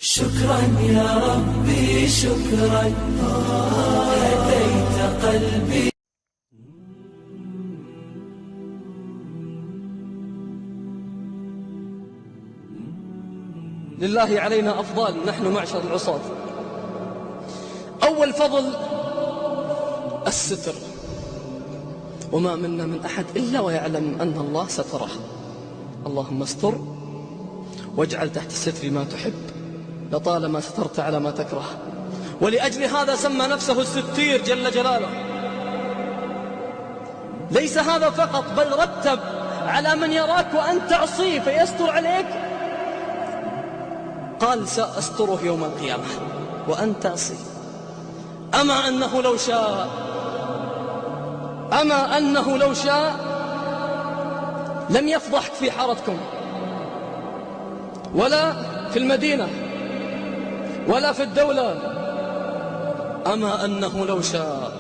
شكرا يا ربي شكرا هديت قلبي. لله علينا أفضال نحن معشر العصاة. أول فضل الستر، وما منا من أحد إلا ويعلم أن الله ستره. اللهم استر واجعل تحت الستر ما تحب، لطالما سترت على ما تكره. ولأجل هذا سمى نفسه الستير جل جلاله. ليس هذا فقط، بل رتب على من يراك وأنت تعصيه فيستر عليك. قال سأستره يوم القيامة وأنت تعصي. أما أنه لو شاء لم يفضحك في حارتكم ولا في المدينة ولا في الدولة. أما أنه لو شاء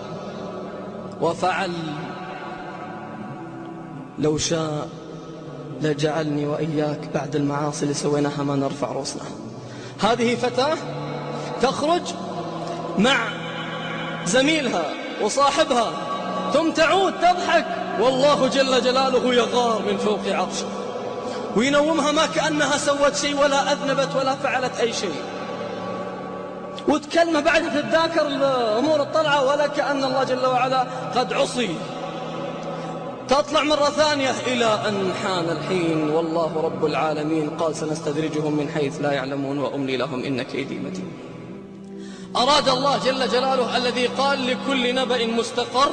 وفعل، لو شاء لجعلني وإياك بعد المعاصي اللي سويناها ما نرفع رؤوسنا. هذه فتاة تخرج مع زميلها وصاحبها ثم تعود تضحك، والله جل جلاله يغار من فوق عرشه وينومها ما كأنها سوت شيء ولا أذنبت ولا فعلت أي شيء، وتكلمه بعدها تتذاكر الأمور الطلعة ولا كأن الله جل وعلا قد عصي. تطلع مرة ثانية إلى أن حان الحين والله رب العالمين قال سنستدرجهم من حيث لا يعلمون وأملي لهم إن كيدي متين. أراد الله جل جلاله الذي قال لكل نبأ مستقر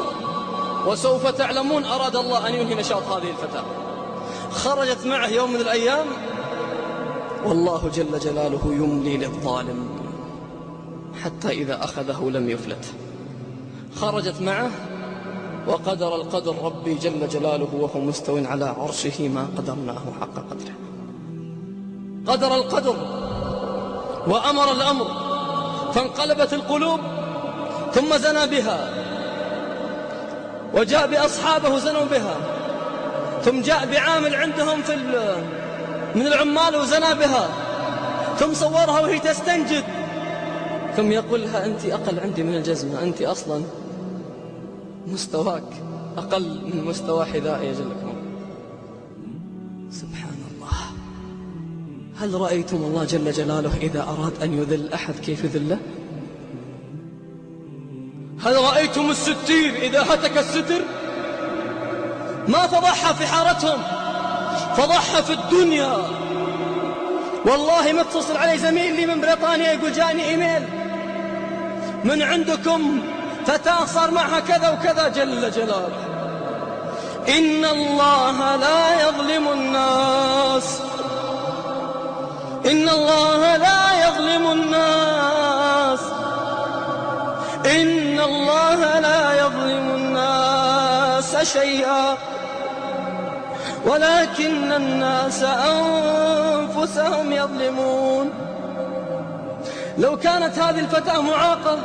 وسوف تعلمون، أراد الله أن ينهي نشاط هذه الفتاة. خرجت معه يوم من الأيام والله جل جلاله يملي للظالم حتى إذا أخذه لم يفلت. خرجت معه وقدر القدر ربي جل جلاله وهو مستو على عرشه ما قدرناه حق قدره. قدر القدر وأمر الأمر فانقلبت القلوب، ثم زنى بها وجاء بأصحابه زنوا بها، ثم جاء بعامل عندهم من العمال وزنى بها، ثم صورها وهي تستنجد، ثم يقول لها أنت أقل عندي من الجزمة، أنت أصلا مستواك أقل من مستوى حذائي يجلكم. سبحان الله. هل رأيتم الله جل جلاله إذا أراد أن يذل أحد كيف يذله؟ هل رأيتم الستير إذا هتك الستر؟ ما فضحها في حارتهم، فضحها في الدنيا. والله ما اتصل علي زميل لي من بريطانيا يقول جاني إيميل من عندكم فتاة صار معها كذا وكذا. جل جلاله إن الله لا يظلم الناس، إن الله لا يظلم الناس، إن الله لا يظلم الناس شيئا ولكن الناس أنفسهم يظلمون. لو كانت هذه الفتاة معاقة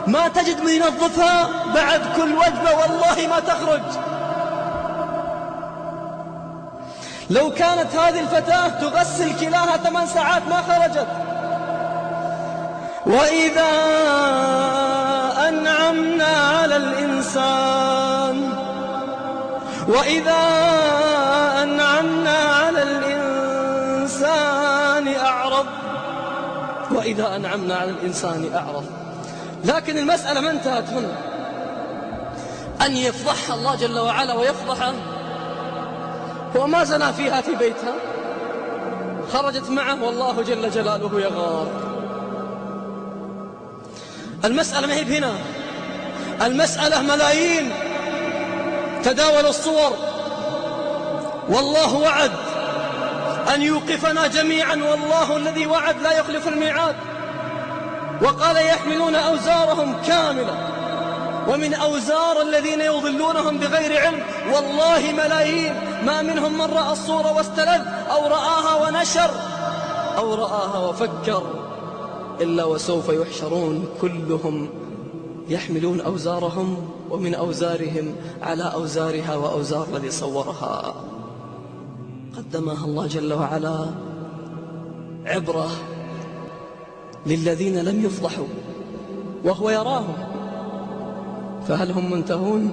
ما تجد من ينظفها بعد كل وجبة، والله ما تخرج. لو كانت هذه الفتاة تغسل كلاها 8 ساعات ما خرجت. وإذا أنعمنا على الإنسان، وإذا أنعمنا على الإنسان أعرض، وإذا أنعمنا على الإنسان أعرض. لكن المسألة ما انتهت هنا، أن يفضحها الله جل وعلا ويفضحها. هو ما زنى فيها في بيتها، خرجت معه والله جل جلاله يغار. المسألة ما هي هنا، المسألة ملايين تداول الصور. والله وعد أن يوقفنا جميعا، والله الذي وعد لا يخلف الميعاد. وقال يحملون أوزارهم كاملة ومن أوزار الذين يضلونهم بغير علم. والله ملايين ما منهم من رأى الصورة واستلذ أو رآها ونشر أو رآها وفكر، إلا وسوف يحشرون كلهم يحملون أوزارهم ومن أوزارهم على أوزارها وأوزار الذي صورها. قدمها الله جل وعلا عبرة للذين لم يفضحوا وهو يراهم، فهل هم منتهون؟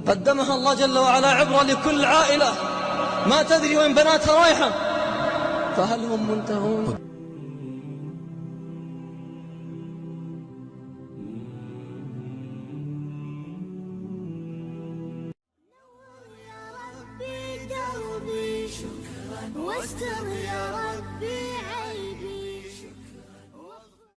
قدمها الله جل وعلا عبرة لكل عائلة ما تدري وين بناتها رايحة، فهل هم منتهون؟ واستر يا